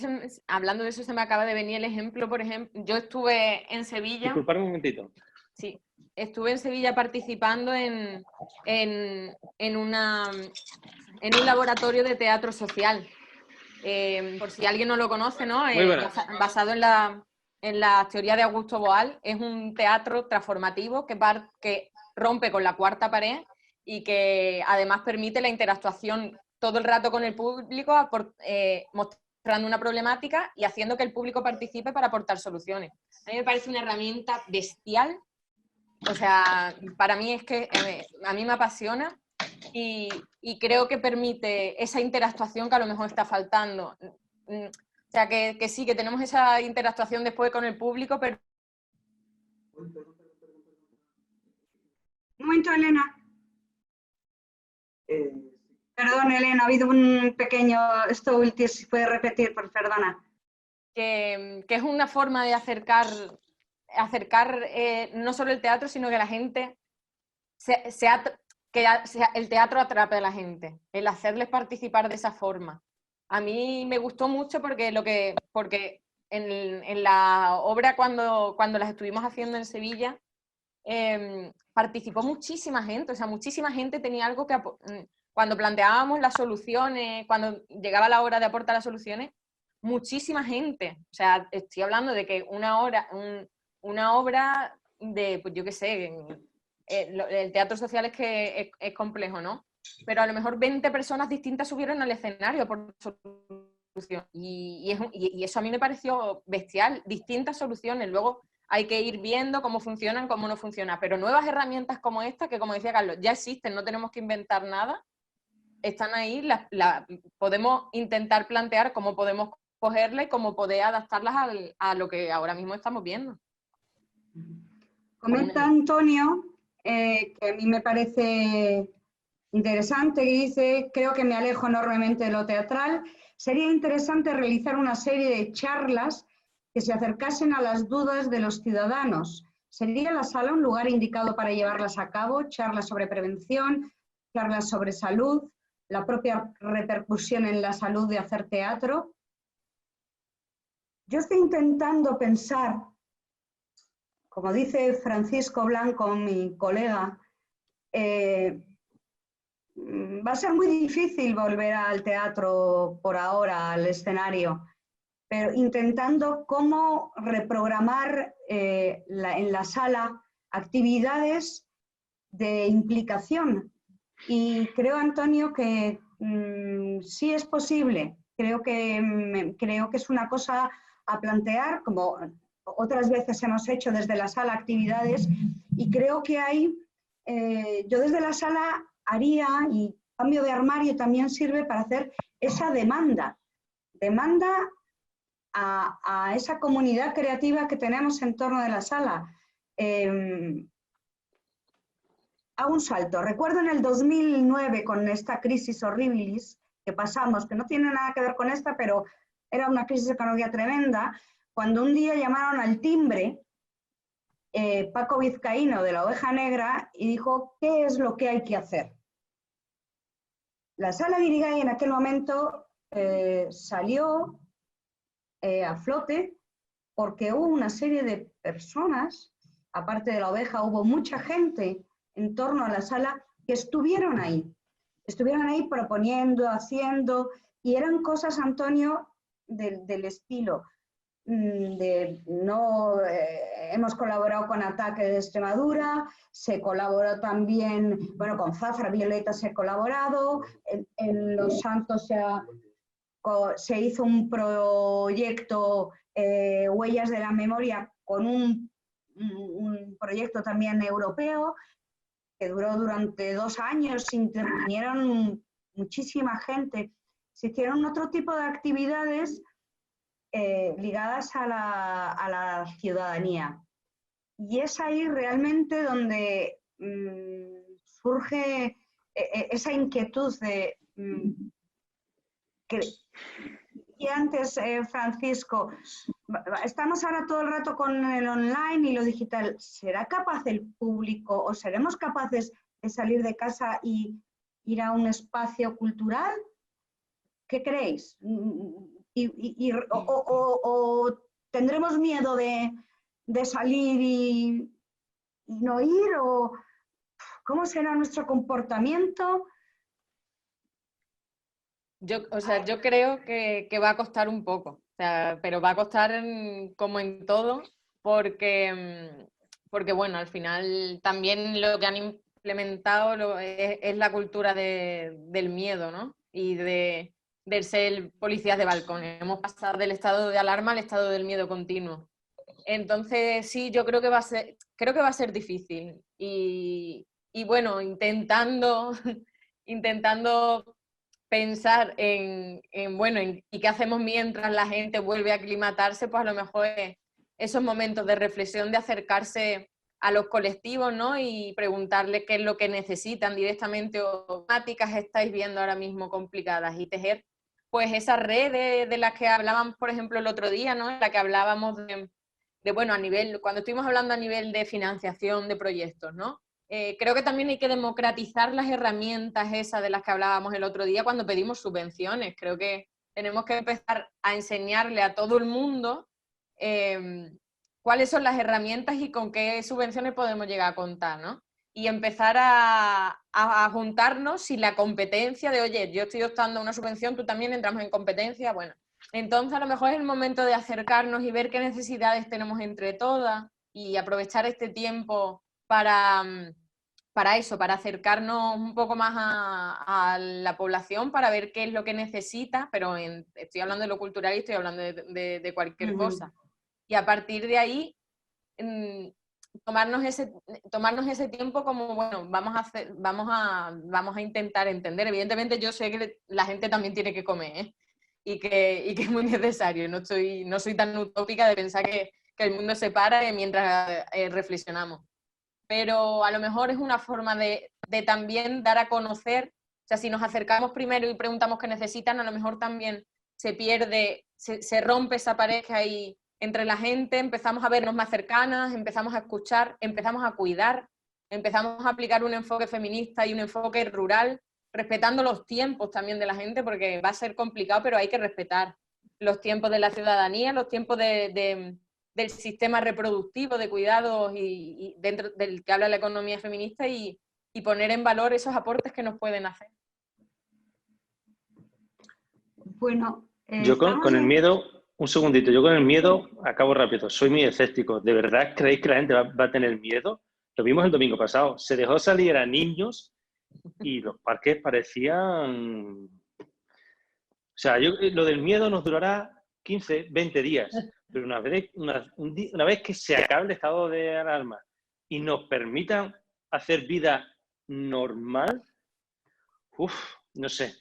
hablando de eso, se me acaba de venir el ejemplo, por ejemplo, yo estuve en Sevilla... Disculpadme un momentito. Sí, estuve en Sevilla participando en un laboratorio de teatro social. Por si alguien no lo conoce, ¿no? Basado en la teoría de Augusto Boal, es un teatro transformativo que rompe con la cuarta pared y que además permite la interactuación todo el rato con el público, mostrando una problemática y haciendo que el público participe para aportar soluciones. A mí me parece una herramienta bestial, o sea, para mí es que a mí me apasiona y creo que permite esa interactuación que a lo mejor está faltando. O sea, que sí, que tenemos esa interactuación después con el público, pero... Un momento, Elena. Perdón, Elena, ha habido un pequeño... Esto último, si puede repetir, perdona. Que es una forma de acercar no solo el teatro, sino que la gente que el teatro atrape a la gente, el hacerles participar de esa forma. A mí me gustó mucho porque en la obra cuando las estuvimos haciendo en Sevilla, participó muchísima gente, o sea, muchísima gente tenía algo que... Cuando planteábamos las soluciones, cuando llegaba la hora de aportar las soluciones, muchísima gente, o sea, estoy hablando de que una obra de, pues yo qué sé, el teatro social es que es complejo, ¿no? Pero a lo mejor 20 personas distintas subieron al escenario por solución. Y eso a mí me pareció bestial, distintas soluciones. Luego hay que ir viendo cómo funcionan, cómo no funcionan. Pero nuevas herramientas como esta, que como decía Carlos, ya existen, no tenemos que inventar nada, están ahí, podemos intentar plantear cómo podemos cogerlas y cómo poder adaptarlas a lo que ahora mismo estamos viendo. Comenta Antonio, que a mí me parece interesante, que dice, creo que me alejo enormemente de lo teatral. Sería interesante realizar una serie de charlas que se acercasen a las dudas de los ciudadanos. ¿Sería la sala un lugar indicado para llevarlas a cabo? Charlas sobre prevención, charlas sobre salud, la propia repercusión en la salud de hacer teatro. Yo estoy intentando pensar, como dice Francisco Blanco, mi colega, va a ser muy difícil volver al teatro por ahora, al escenario, pero intentando cómo reprogramar en la sala actividades de implicación. Y creo, Antonio, que sí es posible. Creo que es una cosa a plantear, como otras veces hemos hecho desde la sala actividades, y creo que hay, yo desde la sala haría, y cambio de armario también sirve para hacer esa demanda a esa comunidad creativa que tenemos en torno de la sala. Hago un salto. Recuerdo en el 2009, con esta crisis horribilis que pasamos, que no tiene nada que ver con esta, pero era una crisis económica tremenda, cuando un día llamaron al timbre Paco Vizcaíno de la Oveja Negra y dijo, ¿qué es lo que hay que hacer? La sala Guirigay en aquel momento salió a flote porque hubo una serie de personas, aparte de la oveja, hubo mucha gente en torno a la sala que estuvieron ahí proponiendo, haciendo, y eran cosas, Antonio, del estilo de no hemos colaborado con Ataque de Extremadura, se colaboró también, bueno, con Zafra Violeta se ha colaborado, en Los Santos se hizo un proyecto Huellas de la Memoria con un proyecto también europeo que duró durante 2 años, intervinieron muchísima gente. Se hicieron otro tipo de actividades ligadas a la ciudadanía. Y es ahí realmente donde surge esa inquietud de que y antes, Francisco, estamos ahora todo el rato con el online y lo digital. ¿Será capaz el público o seremos capaces de salir de casa y ir a un espacio cultural? ¿Qué creéis? ¿O tendremos miedo de salir y no ir? ¿O cómo será nuestro comportamiento? Yo creo que va a costar un poco, o sea, pero va a costar como en todo, porque bueno, al final también lo que han implementado es la cultura del miedo, ¿no? Y del ser policías de balcón. Hemos pasado del estado de alarma al estado del miedo continuo. Entonces, sí, yo creo que va a ser difícil. Y bueno, intentando pensar bueno, y qué hacemos mientras la gente vuelve a aclimatarse, pues a lo mejor esos momentos de reflexión, de acercarse a los colectivos, ¿no? Y preguntarles qué es lo que necesitan directamente o temáticas estáis viendo ahora mismo complicadas y tejer pues esa red de las que hablábamos, por ejemplo, el otro día, ¿no? En la que hablábamos bueno, cuando estuvimos hablando a nivel de financiación de proyectos, ¿no? Creo que también hay que democratizar las herramientas esas de las que hablábamos el otro día cuando pedimos subvenciones. Creo que tenemos que empezar a enseñarle a todo el mundo cuáles son las herramientas y con qué subvenciones podemos llegar a contar, ¿no? Y empezar a juntarnos sin la competencia de, oye, yo estoy optando a una subvención, tú también entramos en competencia. Bueno, entonces a lo mejor es el momento de acercarnos y ver qué necesidades tenemos entre todas y aprovechar este tiempo para eso, para acercarnos un poco más a la población, para ver qué es lo que necesita, pero estoy hablando de lo cultural y estoy hablando de cualquier cosa. Y a partir de ahí, tomarnos ese tiempo como, bueno, vamos a intentar entender. Evidentemente yo sé que la gente también tiene que comer, ¿eh? y que es muy necesario. No soy tan utópica de pensar que el mundo se para mientras reflexionamos. Pero a lo mejor es una forma de también dar a conocer, o sea, si nos acercamos primero y preguntamos qué necesitan, a lo mejor también se rompe esa pareja ahí entre la gente, empezamos a vernos más cercanas, empezamos a escuchar, empezamos a cuidar, empezamos a aplicar un enfoque feminista y un enfoque rural, respetando los tiempos también de la gente, porque va a ser complicado, pero hay que respetar los tiempos de la ciudadanía, los tiempos del sistema reproductivo de cuidados y dentro del que habla la economía feminista y poner en valor esos aportes que nos pueden hacer. Bueno, yo con el miedo, un segundito, yo con el miedo acabo rápido, soy muy escéptico. ¿De verdad creéis que la gente va a tener miedo? Lo vimos el domingo pasado, se dejó salir a niños y los parques parecían... O sea, lo del miedo nos durará 15, 20 días, pero una vez que se acabe el estado de alarma y nos permitan hacer vida normal, no sé.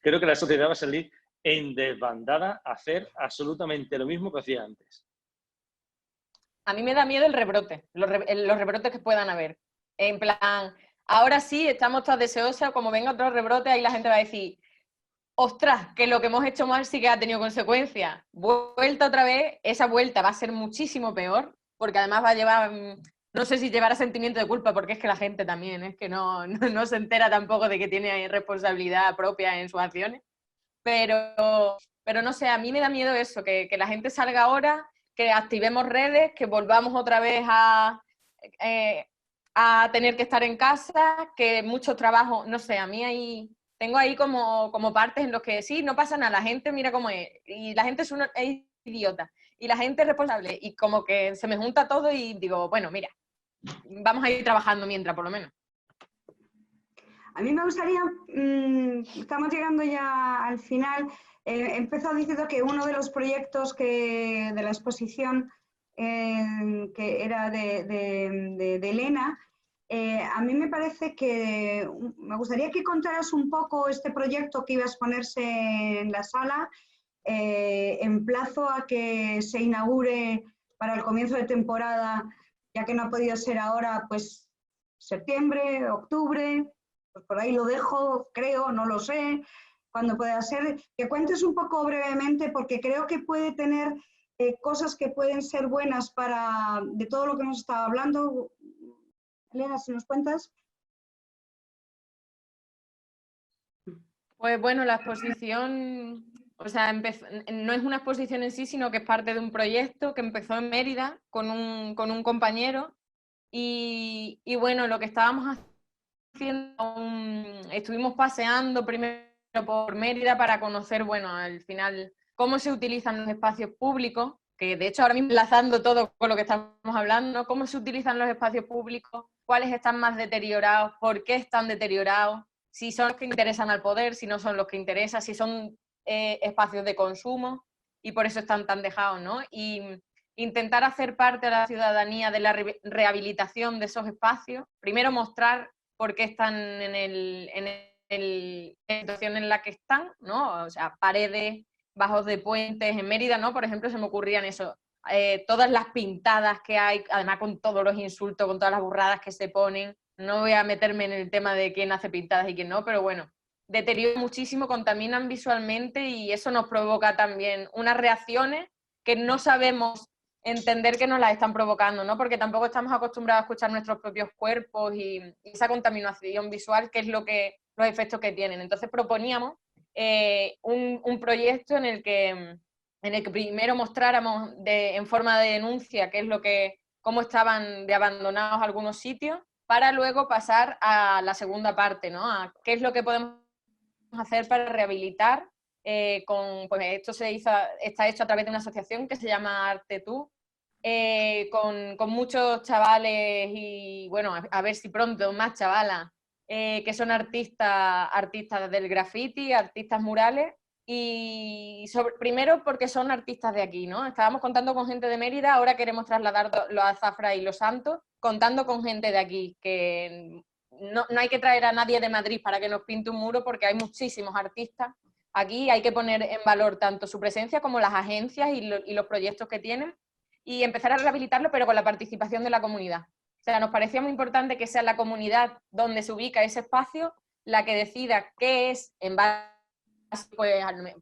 Creo que la sociedad va a salir en desbandada a hacer absolutamente lo mismo que hacía antes. A mí me da miedo el rebrote, los rebrotes que puedan haber. En plan, ahora sí, estamos todas deseosas, como venga otro rebrote, ahí la gente va a decir, ostras, que lo que hemos hecho mal sí que ha tenido consecuencias. Vuelta otra vez, esa vuelta va a ser muchísimo peor, porque además va a llevar, no sé si llevará sentimiento de culpa, porque es que la gente también, es que no se entera tampoco de que tiene responsabilidad propia en sus acciones. Pero no sé, a mí me da miedo eso, que la gente salga ahora, que activemos redes, que volvamos otra vez a tener que estar en casa, que mucho trabajo, no sé, a mí tengo ahí como partes en los que sí, no pasa nada, la gente mira cómo es, y la gente es idiota, y la gente es responsable. Y como que se me junta todo y digo, bueno, mira, vamos a ir trabajando mientras, por lo menos. A mí me gustaría, estamos llegando ya al final, he empezado diciendo que uno de los proyectos de la exposición que era de Elena, a mí me parece que me gustaría que contaras un poco este proyecto que iba a exponerse en la sala. Emplazo a que se inaugure para el comienzo de temporada, ya que no ha podido ser ahora, pues septiembre, octubre, pues por ahí lo dejo, creo, no lo sé, cuando pueda ser. Que cuentes un poco brevemente, porque creo que puede tener cosas que pueden ser buenas de todo lo que hemos estado hablando. Elena, si nos cuentas. Pues bueno, la exposición, o sea, no es una exposición en sí, sino que es parte de un proyecto que empezó en Mérida con un compañero y bueno, lo que estábamos haciendo, estuvimos paseando primero por Mérida para conocer, bueno, al final, cómo se utilizan los espacios públicos, que de hecho ahora mismo enlazando todo con lo que estamos hablando, ¿no? Cómo se utilizan los espacios públicos, cuáles están más deteriorados, por qué están deteriorados, si son los que interesan al poder, si no son los que interesan, si son espacios de consumo y por eso están tan dejados, ¿no? Y intentar hacer parte de la ciudadanía de la rehabilitación de esos espacios, primero mostrar por qué están en la situación en la que están, ¿no? O sea, paredes, bajos de puentes, en Mérida, ¿no? Por ejemplo, se me ocurrían eso, todas las pintadas que hay, además con todos los insultos, con todas las burradas que se ponen. No voy a meterme en el tema de quién hace pintadas y quién no, pero bueno, deterioran muchísimo, contaminan visualmente y eso nos provoca también unas reacciones que no sabemos entender que nos las están provocando, ¿no? Porque tampoco estamos acostumbrados a escuchar nuestros propios cuerpos y esa contaminación visual, que es los efectos que tienen. Entonces proponíamos un proyecto en el que primero mostráramos en forma de denuncia cómo estaban de abandonados algunos sitios, para luego pasar a la segunda parte, ¿no? A qué es lo que podemos hacer para rehabilitar. Pues esto está hecho a través de una asociación que se llama Arte Tú, con muchos chavales y bueno, a ver si pronto más chavalas que son artistas del graffiti, artistas murales, y primero porque son artistas de aquí, ¿no? Estábamos contando con gente de Mérida, ahora queremos trasladar los Azafra y los Santos, contando con gente de aquí, que no hay que traer a nadie de Madrid para que nos pinte un muro, porque hay muchísimos artistas aquí, hay que poner en valor tanto su presencia como las agencias y los proyectos que tienen, y empezar a rehabilitarlo, pero con la participación de la comunidad. O sea, nos parecía muy importante que sea la comunidad donde se ubica ese espacio la que decida qué es, en base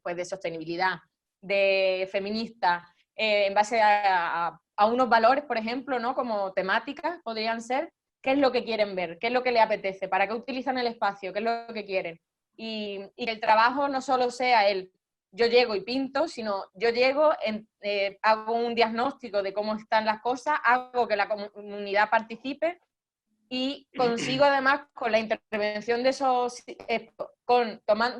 pues de sostenibilidad, de feminista, en base a unos valores, por ejemplo, ¿no? Como temáticas podrían ser, qué es lo que quieren ver, qué es lo que les apetece, para qué utilizan el espacio, qué es lo que quieren. Y que el trabajo no solo sea yo llego y pinto, sino yo llego, hago un diagnóstico de cómo están las cosas, hago que la comunidad participe y consigo además con la intervención de esos,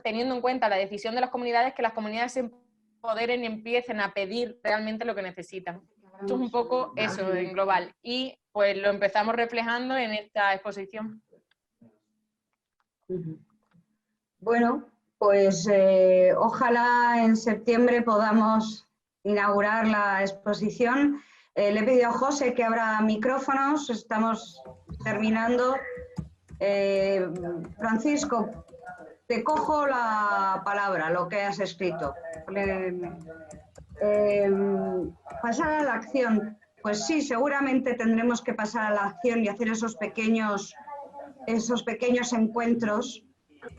teniendo en cuenta la decisión de las comunidades, que las comunidades se empoderen y empiecen a pedir realmente lo que necesitan. Esto es un poco eso en global y pues lo empezamos reflejando en esta exposición. Bueno, pues ojalá en septiembre podamos inaugurar la exposición. Le he pedido a José que abra micrófonos, estamos terminando. Francisco, te cojo la palabra, lo que has escrito. Pasar a la acción. Pues sí, seguramente tendremos que pasar a la acción y hacer esos pequeños encuentros.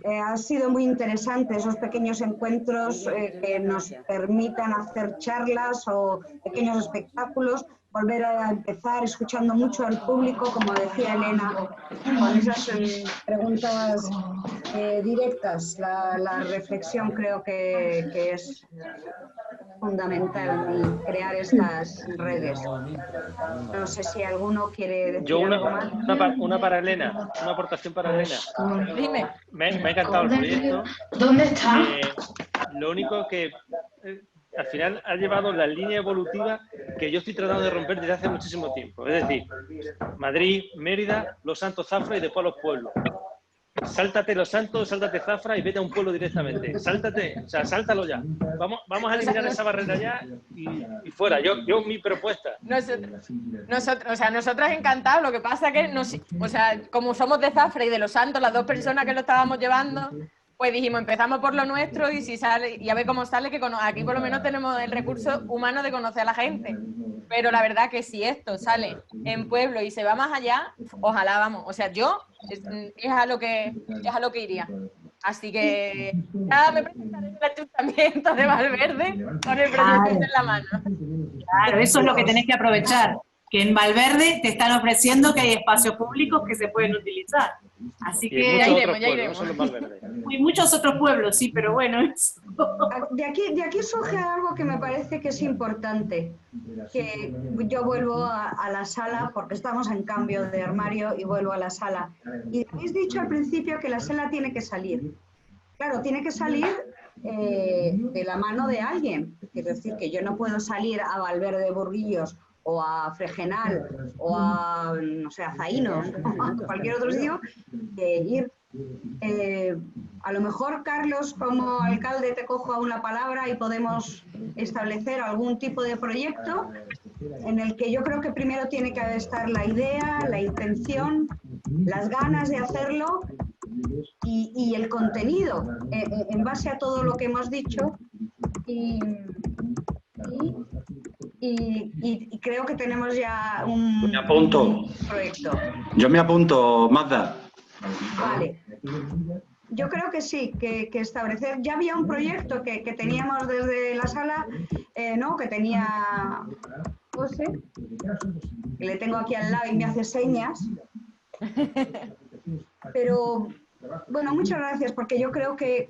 Ha sido muy interesante esos pequeños encuentros que nos permitan hacer charlas o pequeños espectáculos, volver a empezar escuchando mucho al público, como decía Elena, con esas preguntas directas. La reflexión creo que es fundamental y crear estas redes. No sé si alguno quiere decir algo más. Una para Elena, una aportación para Elena. Dime. Me ha encantado el proyecto. ¿Dónde está? Lo único que al final ha llevado la línea evolutiva que yo estoy tratando de romper desde hace muchísimo tiempo. Es decir, Madrid, Mérida, Los Santos, Zafra y después a los pueblos. Sáltate Los Santos, sáltate Zafra y vete a un pueblo directamente. Sáltate, o sea, sáltalo ya. Vamos a eliminar esa barrera ya y fuera. Yo mi propuesta. Nosotras encantados. Lo que pasa que, como somos de Zafra y de Los Santos, las dos personas que lo estábamos llevando, pues dijimos, empezamos por lo nuestro y si sale, y a ver cómo sale, que aquí por lo menos tenemos el recurso humano de conocer a la gente. Pero la verdad que si esto sale en pueblo y se va más allá, ojalá vamos. O sea, yo es a lo que iría. Así que ya me presentaré en el Ayuntamiento de Valverde con el proyecto en la mano. Claro, eso es lo que tenés que aprovechar. Que en Valverde te están ofreciendo que hay espacios públicos que se pueden utilizar. Así que ya iremos. Y muchos otros pueblos, sí, pero bueno. Eso. De aquí surge algo que me parece que es importante, que yo vuelvo a la sala, porque estamos en cambio de armario y vuelvo a la sala. Y habéis dicho al principio que la sala tiene que salir. Claro, tiene que salir de la mano de alguien. Quiero decir que yo no puedo salir a Valverde de Burguillos o a Fregenal, o a, no sé, a Zaínos, a cualquier otro sitio, ir. A lo mejor, Carlos, como alcalde, te cojo a una palabra y podemos establecer algún tipo de proyecto en el que yo creo que primero tiene que estar la idea, la intención, las ganas de hacerlo y el contenido, en base a todo lo que hemos dicho. Y creo que tenemos ya un proyecto. Yo me apunto, Magda. Vale. Yo creo que sí, que establecer... Ya había un proyecto que teníamos desde la sala, ¿no? Que tenía José, que le tengo aquí al lado y me hace señas. Pero, bueno, muchas gracias, porque yo creo que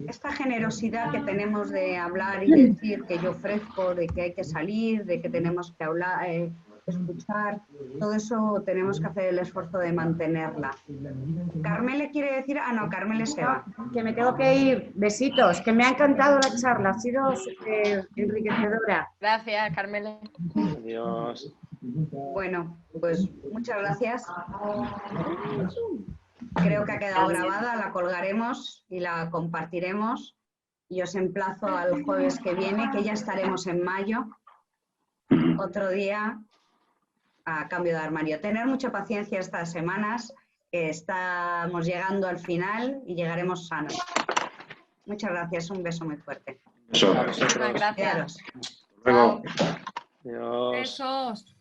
esta generosidad que tenemos de hablar y decir que yo ofrezco, de que hay que salir, de que tenemos que hablar, escuchar, todo eso tenemos que hacer el esfuerzo de mantenerla. ¿Carmele quiere decir? Ah, no, Carmele se va. Que me tengo que ir. Besitos, que me ha encantado la charla, ha sido enriquecedora. Gracias, Carmele. Adiós. Bueno, pues muchas gracias. Creo que ha quedado grabada, la colgaremos y la compartiremos. Y os emplazo al jueves que viene, que ya estaremos en mayo. Otro día a cambio de armario. Tener mucha paciencia estas semanas, que estamos llegando al final y llegaremos sanos. Muchas gracias, un beso muy fuerte. Besos. Muchas gracias. Adiós. Luego. Adiós. Besos.